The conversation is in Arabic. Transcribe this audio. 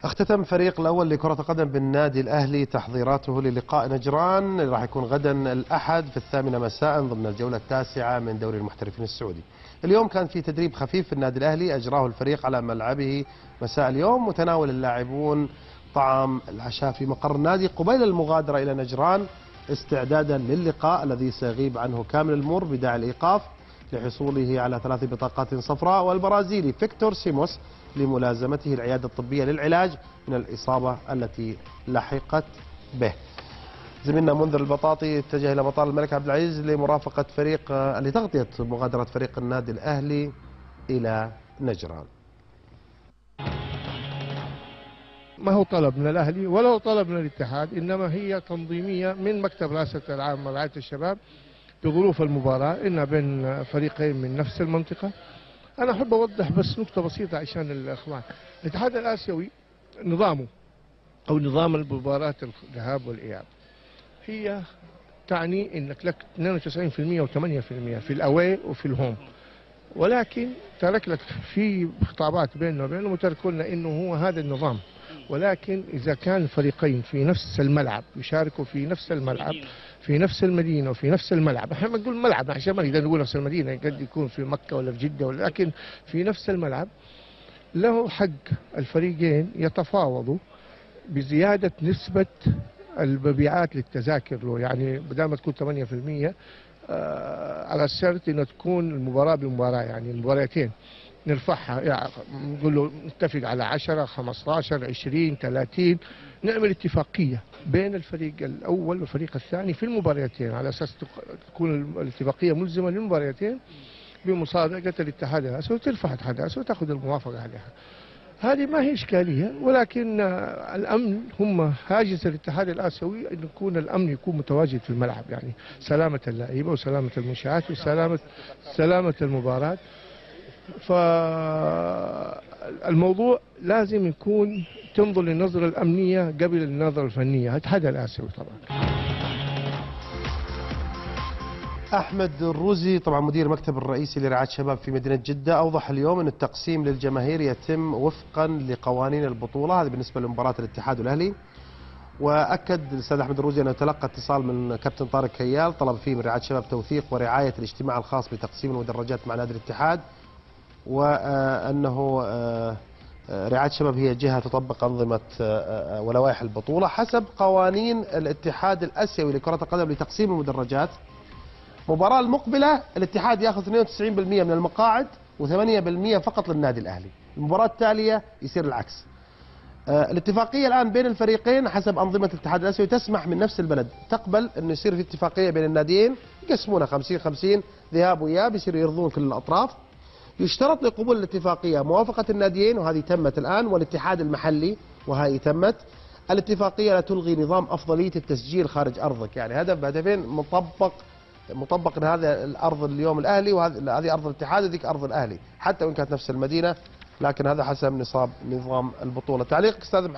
اختتم فريق الأول لكرة القدم بالنادي الأهلي تحضيراته للقاء نجران اللي راح يكون غدا الأحد في 8 مساء ضمن الجولة التاسعة من دوري المحترفين السعودي. اليوم كان في تدريب خفيف في النادي الأهلي أجراه الفريق على ملعبه مساء اليوم، وتناول اللاعبون طعام العشاء في مقر النادي قبيل المغادرة إلى نجران استعدادا للقاء الذي سيغيب عنه كامل المر بداعي الإيقاف لحصوله على 3 بطاقات صفراء، والبرازيلي فيكتور سيموس لملازمته العيادة الطبية للعلاج من الإصابة التي لحقت به. زميلنا منذر البطاطي اتجه إلى مطار الملك عبد العزيز لمرافقة فريق لتغطية مغادرة فريق النادي الأهلي إلى نجران. ما هو طلب من الأهلي ولا هو طلب من الاتحاد، إنما هي تنظيمية من مكتب رئاسة العام ورعاية الشباب بظروف المباراة إنها بين فريقين من نفس المنطقة. أنا أحب أوضح بس نقطة بسيطة عشان الإخوان. الاتحاد الآسيوي نظامه أو نظام المباراة الذهاب والإياب هي تعني إنك لك 92% و8% في الأواي وفي الهوم، ولكن ترك لك في خطابات بيننا وبينهم وتركوا لنا إنه هو هذا النظام، ولكن إذا كان فريقين في نفس الملعب يشاركوا في نفس الملعب في نفس المدينة وفي نفس الملعب، احنا بنقول ملعب عشان ما نقدر نقول نفس المدينة، قد يكون في مكة ولا في جدة ولكن في نفس الملعب، له حق الفريقين يتفاوضوا بزيادة نسبة المبيعات للتذاكر له، يعني بدل ما تكون 8% على الشرط انها تكون المباراة بمباراة، يعني المباراتين نرفعها، يعني نقول له نتفق على 10 15 20 30، نعمل اتفاقية بين الفريق الأول والفريق الثاني في المباراتين على أساس تكون الاتفاقية ملزمة للمباراتين بمصادقة الاتحاد الآسيوي وترفع الاتحاد الآسيوي وتأخذ الموافقة عليها. هذه ما هي إشكالية، ولكن الأمن هم هاجس الاتحاد الآسيوي أن يكون الأمن يكون متواجد في الملعب، يعني سلامة اللعيبة وسلامة المنشآت وسلامة المباراة. فالموضوع لازم يكون تنظر للنظرة الأمنية قبل النظرة الفنية، الاتحاد الآسيوي طبعا. أحمد الروزي طبعا مدير المكتب الرئيسي لرعاية الشباب في مدينة جدة أوضح اليوم أن التقسيم للجماهير يتم وفقا لقوانين البطولة، هذا بالنسبة لمباراة الاتحاد والأهلي. وأكد الأستاذ أحمد الروزي أنه تلقى اتصال من كابتن طارق كيال طلب فيه من رعاية الشباب توثيق ورعاية الاجتماع الخاص بتقسيم المدرجات مع نادي الاتحاد، وأنه رعاية الشباب هي جهة تطبق أنظمة ولوائح البطولة حسب قوانين الاتحاد الآسيوي لكرة القدم لتقسيم المدرجات. المباراة المقبلة الاتحاد ياخذ 92% من المقاعد و8% فقط للنادي الأهلي، المباراة التالية يصير العكس. الاتفاقية الآن بين الفريقين حسب أنظمة الاتحاد الآسيوي تسمح من نفس البلد تقبل أنه يصير في اتفاقية بين الناديين يقسمونها 50-50 ذهاب وإياب يصيروا يرضون كل الأطراف. يشترط لقبول الاتفاقية موافقة الناديين وهذه تمت الآن، والاتحاد المحلي وهذه تمت. الاتفاقية لا تلغي نظام أفضلية التسجيل خارج أرضك، يعني هدف بهدفين مطبق ان هذا الارض اليوم الاهلي وهذه ارض الاتحاد وذيك ارض الاهلي حتى وان كانت نفس المدينه، لكن هذا حسب نظام البطوله. تعليق استاذ محمد.